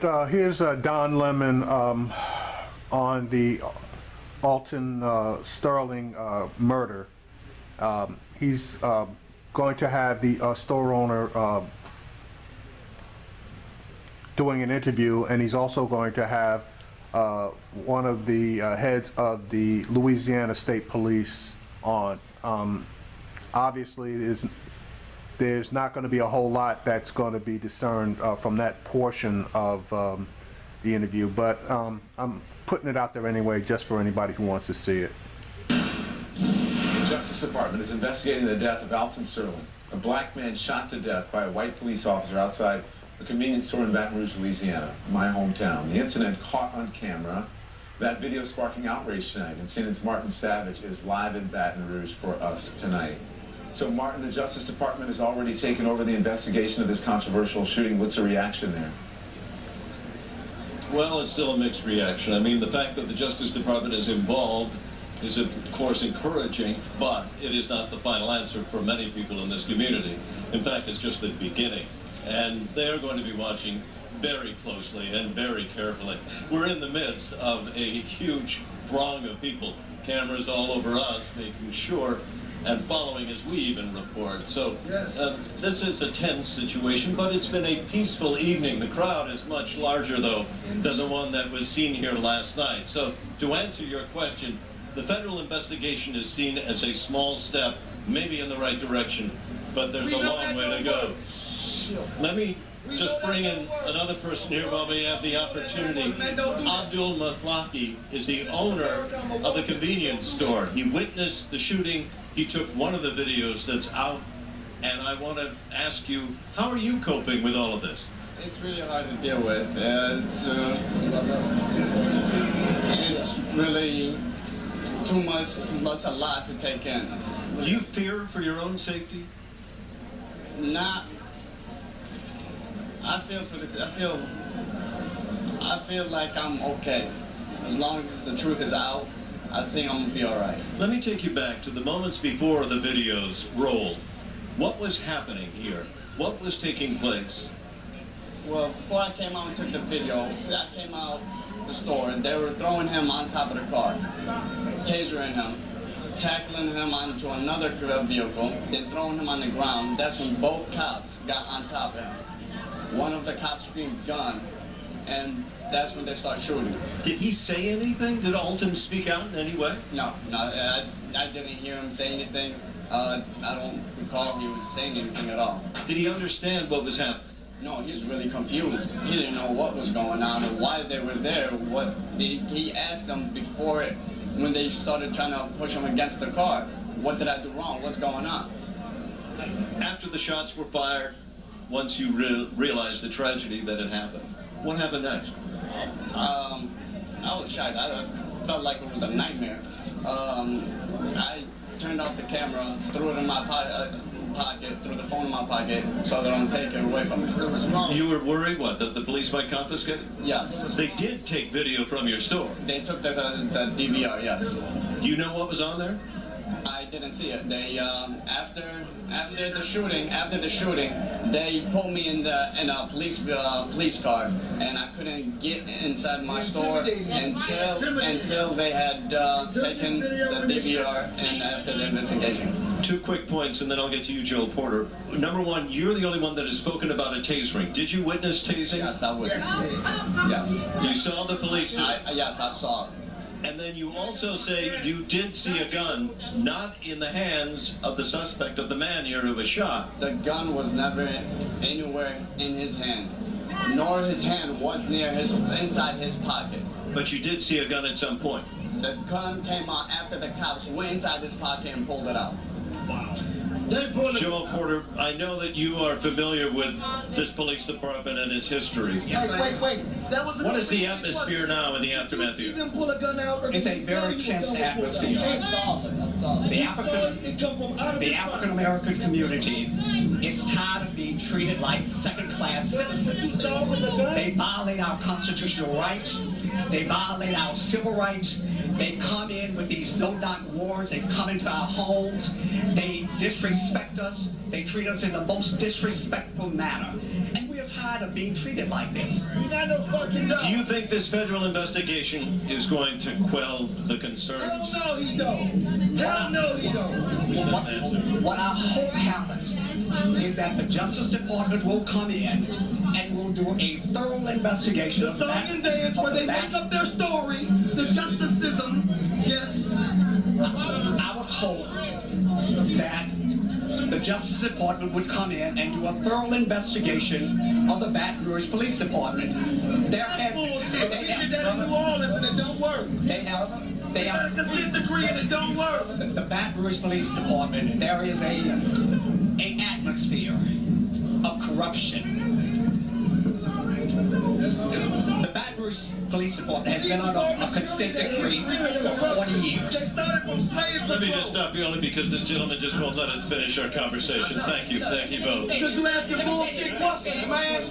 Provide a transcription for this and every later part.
Here's Don Lemon on the Alton Sterling murder. He's going to have the store owner doing an interview, and he's also going to have one of the heads of the Louisiana State Police on. Obviously, there's not going to be a whole lot that's going to be discerned from that portion of the interview, but I'm putting it out there anyway just for anybody who wants to see it. The Justice Department is investigating the death of Alton Sterling, a black man shot to death by a white police officer outside a convenience store in Baton Rouge, Louisiana, my hometown. The incident caught on camera. That video sparking outrage tonight, and CNN's Martin Savage is live in Baton Rouge for us tonight. So Martin, the Justice Department has already taken over the investigation of this controversial shooting. What's the reaction there? Well, it's still a mixed reaction. I mean, the fact that the Justice Department is involved is, of course, encouraging, but it is not the final answer for many people in this community. In fact, it's just the beginning. And they're going to be watching very closely and very carefully. We're in the midst of a huge throng of people, cameras all over us, making sure and following as we even report. So this is a tense situation, but it's been a peaceful evening. The crowd is much larger, though, than the one that was seen here last night. So to answer your question, the federal investigation is seen as a small step, maybe in the right direction, but there's a long way to go. Let me just bring in another person here while we have the opportunity. Abdul Matlaki is the owner of the convenience store. He witnessed the shooting. He took one of the videos that's out, and I want to ask you, how are you coping with all of this? It's really hard to deal with. It's really too much. That's a lot to take in. Do you fear for your own safety? Not. I feel for this. I feel like I'm okay. As long as the truth is out, I think I'm gonna be all right. Let me take you back to the moments before the videos rolled. What was happening here? What was taking place? Well, before I came out and took the video, I came out the store and they were throwing him on top of the car, tasering him, tackling him onto another vehicle, then throwing him on the ground. That's when both cops got on top of him. One of the cops screamed gun, and that's when they start shooting. Did he say anything? Did Alton speak out in any way? No, I didn't hear him say anything. I don't recall he was saying anything at all. Did he understand what was happening? No, he was really confused. He didn't know what was going on or why they were there. He asked them before when they started trying to push him against the car, what did I do wrong? What's going on? After the shots were fired, once you realized the tragedy that had happened, what happened next? I was shocked. I felt like it was a nightmare. I turned off the camera, threw it in my pocket, threw the phone in my pocket, so that I don't take it away from me. You were worried, what, that the police might confiscate it? Yes. They did take video from your store. They took the DVR, yes. Do you know what was on there? I didn't see it. They after the shooting, they pulled me in a police car, and I couldn't get inside my store until they had taken the DVR and after the investigation. 2 quick points, and then I'll get to you, Joel Porter. Number one, you're the only one that has spoken about a tasering. Did you witness tasing? Yes, I witnessed it. Yes. You saw the police do it? Yes, I saw it. And then you also say you did see a gun not in the hands of the suspect, of the man here who was shot. The gun was never anywhere in his hand, nor his hand was inside his pocket. But you did see a gun at some point. The gun came out after the cops went inside his pocket and pulled it out. Wow. Joel Porter, I know that you are familiar with this police department and its history. Wait. What is the atmosphere now in the aftermath here? It's a very tense atmosphere. The African American community is tired of being treated like second-class citizens. They violate our constitutional rights. They violate our civil rights. They come in with these no-knock warrants. They come into our homes. They disrespect us. They treat us in the most disrespectful manner. And we are tired tired of being treated like this. You're not no fucking dog. Do you think this federal investigation is going to quell the concerns? Hell no, he don't. Hell no, he don't. What I hope happens is that the Justice Department will come in and will do a thorough investigation The of song that. and dance where they make up their story, the justicism, yes. I would hope that the Justice Department would come in and do a thorough investigation of the Baton Rouge Police Department. That's bullshit. They did that in New Orleans and it don't work. They have A consistent degree and it don't work. the Baton Rouge Police Department, there is an atmosphere of corruption. The Baton Rouge Police Department has been under a consent decree for 40 years. They started from slave Let me just patrol. stop you only because this gentleman just won't let us finish our conversation. Thank you both. Because you asking bullshit questions, man.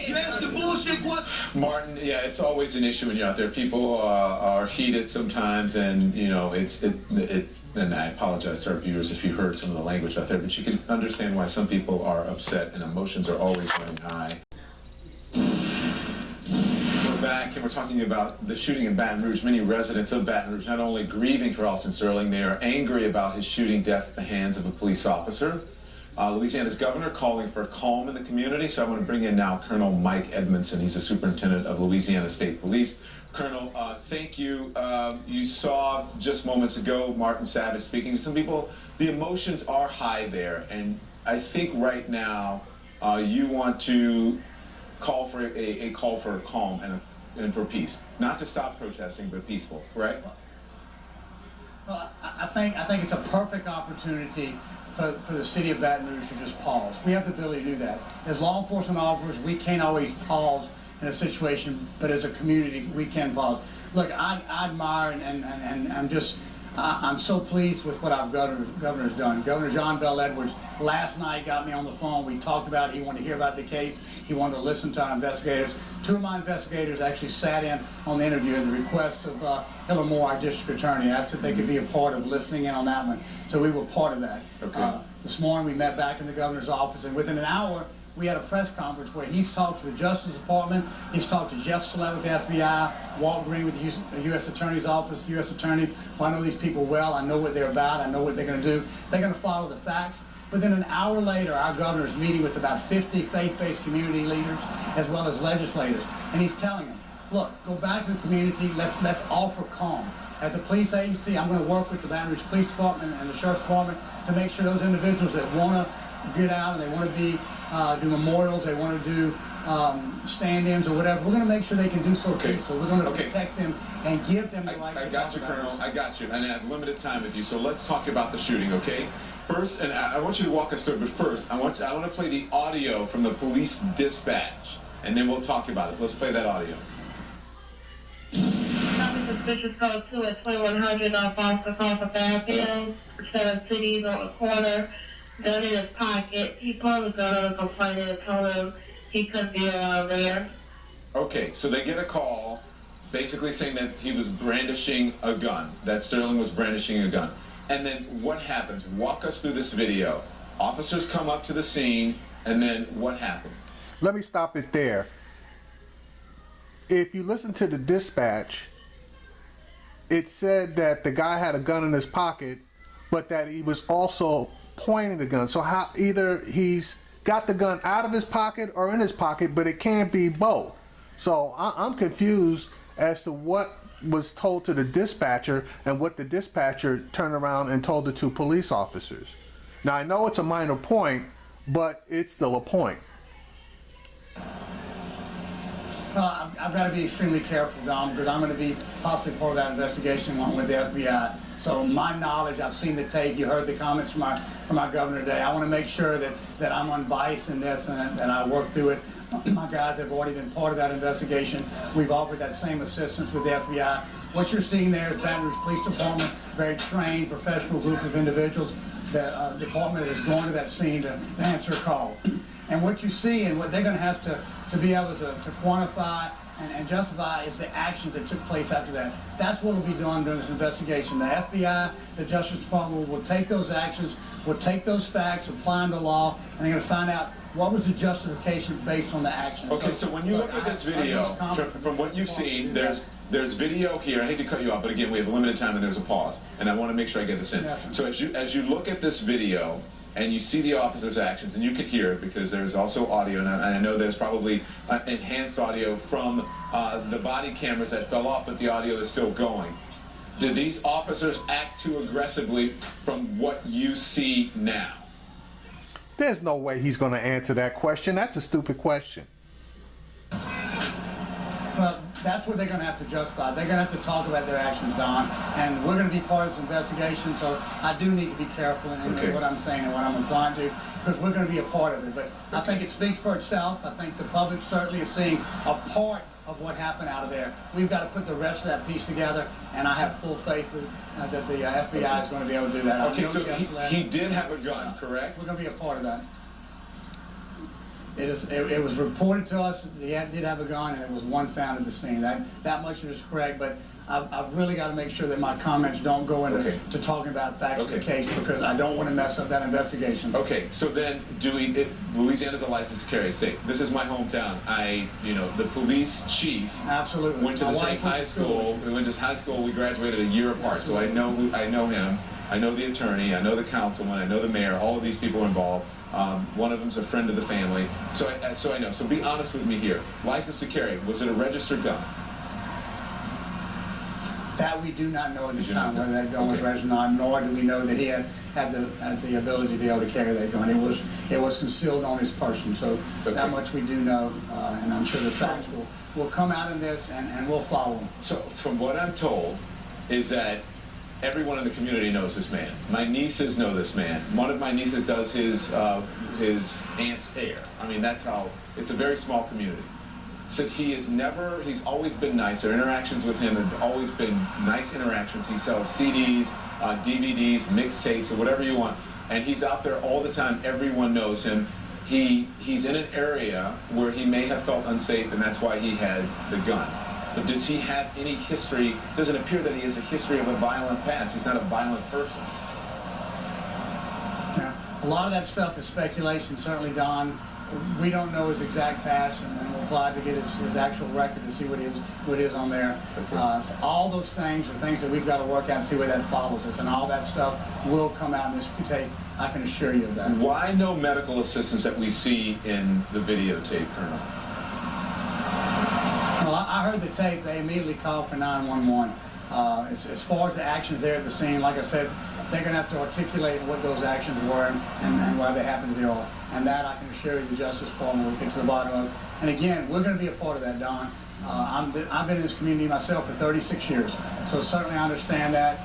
You asking bullshit questions. Martin, yeah, it's always an issue when you're out there. People are heated sometimes, and you know, and I apologize to our viewers if you heard some of the language out there, but you can understand why some people are upset and emotions are always running high. We're back and we're talking about the shooting in Baton Rouge. Many residents of Baton Rouge not only grieving for Alton Sterling, they are angry about his shooting death at the hands of a police officer. Louisiana's governor calling for calm in the community. So I want to bring in now Colonel Mike Edmondson. He's the superintendent of Louisiana State Police. Colonel, thank you. You saw just moments ago Martin Savage speaking to some people. The emotions are high there, and I think right now you want to call for a call for calm and for peace, not to stop protesting, but peaceful, right? Well, I think it's a perfect opportunity for the city of Baton Rouge to just pause. We have the ability to do that. As law enforcement officers, we can't always pause in a situation, but as a community, we can pause. Look, I admire and I'm so pleased with what our governor's done. Governor John Bell Edwards last night got me on the phone. We talked about it. He wanted to hear about the case. He wanted to listen to our investigators. Two of my investigators actually sat in on the interview at the request of Hiller Moore, our district attorney, asked if they could be a part of listening in on that one. So we were part of that. Okay. This morning we met back in the governor's office, and within an hour we had a press conference where he's talked to the Justice Department, he's talked to Jeff Slett with the FBI, Walt Green with the U.S. Attorney's Office, U.S. Attorney. Well, I know these people well, I know what they're about, I know what they're going to do. They're going to follow the facts. But then an hour later, our governor's meeting with about 50 faith-based community leaders as well as legislators, and he's telling them, look, go back to the community, let's offer calm. As a police agency, I'm going to work with the Baton Rouge Police Department and the Sheriff's Department to make sure those individuals that want to get out and they want to be do memorials, they want to do stand-ins or whatever, we're going to make sure they can do so peacefully. We're going to protect them and give them the right to I got you, Colonel. I got you. And I have limited time with you, so let's talk about the shooting, okay? First, and I want you to walk us through it, but first, I want to play the audio from the police dispatch, and then we'll talk about it. Let's play that audio. Suspicious code 2 at 2100 on Foster across the Fairfield. 7 cities on the corner. Gun in his pocket. He pulled the gun on a complainant and told him he couldn't be around there. Okay, so they get a call basically saying that he was brandishing a gun, that Sterling was brandishing a gun. And then what happens? Walk us through this video. Officers come up to the scene, and then what happens? Let me stop it there. If you listen to the dispatch, it said that the guy had a gun in his pocket, but that he was also pointing the gun. So how either he's got the gun out of his pocket or in his pocket, but it can't be both. So I'm confused as to what was told to the dispatcher and what the dispatcher turned around and told the two police officers. Now I know it's a minor point, but it's still a point. I've got to be extremely careful, Dom, because I'm going to be possibly part of that investigation along with the FBI. So my knowledge, I've seen the tape, you heard the comments from our governor today. I want to make sure that I'm unbiased in this and that I work through it. My guys have already been part of that investigation. We've offered that same assistance with the FBI. What you're seeing there is Baton Rouge Police Department, very trained, professional group of individuals. The department is going to that scene to answer a call. And what you see and what they're going to have to be able to quantify and justify is the actions that took place after that. That's what will be done during this investigation. The FBI, the Justice Department will take those actions, will take those facts, apply them to law, and they're going to find out what was the justification based on the action? Okay, so when you look at this video, from what you've seen, there's video here. I hate to cut you off, but again, we have a limited time and there's a pause, and I want to make sure I get this in. Yes, sir. So as you look at this video and you see the officer's actions, and you can hear it because there's also audio, and I know there's probably enhanced audio from the body cameras that fell off, but the audio is still going. Did these officers act too aggressively from what you see now? There's no way he's going to answer that question. That's a stupid question. Well, that's what they're going to have to justify. They're going to have to talk about their actions, Don, and we're going to be part of this investigation, so I do need to be careful in what I'm saying and what I'm implying to, because we're going to be a part of it. But I think it speaks for itself. I think the public certainly is seeing a part of what happened out of there. We've got to put the rest of that piece together, and I have full faith that the FBI is going to be able to do that. Okay, so he did have a gun, correct? We're going to be a part of that. It was reported to us that he did have a gun, and there was one found at the scene. That much is correct, but I've really got to make sure that my comments don't go into to talking about facts of the case, because I don't want to mess up that investigation. Okay, so then Louisiana's a licensed carry state. This is my hometown. The police chief Absolutely went to the same high school. We went to high school. We graduated a year apart, so I know him. I know the attorney. I know the councilman. I know the mayor. All of these people are involved. One of them's a friend of the family. So I know. So be honest with me here. License to carry. Was it a registered gun? That we do not know at this time whether that gun was registered or not, nor do we know that he had the ability to be able to carry that gun. It was concealed on his person, so that much we do know, and I'm sure the facts will come out in this, and we'll follow them. So from what I'm told is that everyone in the community knows this man. My nieces know this man. One of my nieces does his aunt's hair. I mean, that's how, it's a very small community. So he's always been nice. Their interactions with him have always been nice interactions. He sells CDs, DVDs, mixtapes, or whatever you want. And he's out there all the time. Everyone knows him. He's in an area where he may have felt unsafe, and that's why he had the gun. But does he have any history? It doesn't appear that he has a history of a violent past. He's not a violent person. Yeah, a lot of that stuff is speculation, certainly, Don. We don't know his exact past, and we'll apply to get his actual record to see what is on there. So all those things are things that we've got to work out and see where that follows us, and all that stuff will come out in this case. I can assure you of that. Why no medical assistance that we see in the videotape, Colonel? Well, I heard the tape. They immediately called for 911. As far as the actions there at the scene, like I said, they're going to have to articulate what those actions were and why they happened to there. And that I can assure you the Justice Department will get to the bottom of. And again, we're going to be a part of that, Don. I've been in this community myself for 36 years, so certainly I understand that.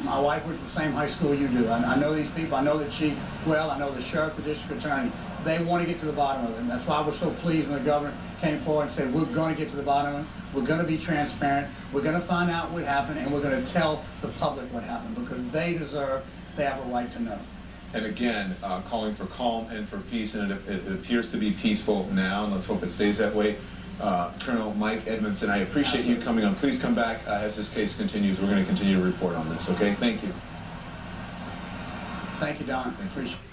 My wife went to the same high school you do. I know these people. I know the chief well. I know the sheriff, the district attorney. They want to get to the bottom of it, and that's why we're so pleased when the governor came forward and said, we're going to get to the bottom of it. We're going to be transparent. We're going to find out what happened, and we're going to tell the public what happened, because they have a right to know. And again, calling for calm and for peace, and it appears to be peaceful now, and let's hope it stays that way. Colonel Mike Edmondson, I appreciate you coming on. Please come back as this case continues. We're going to continue to report on this, okay? Thank you. Thank you, Don. Appreciate it.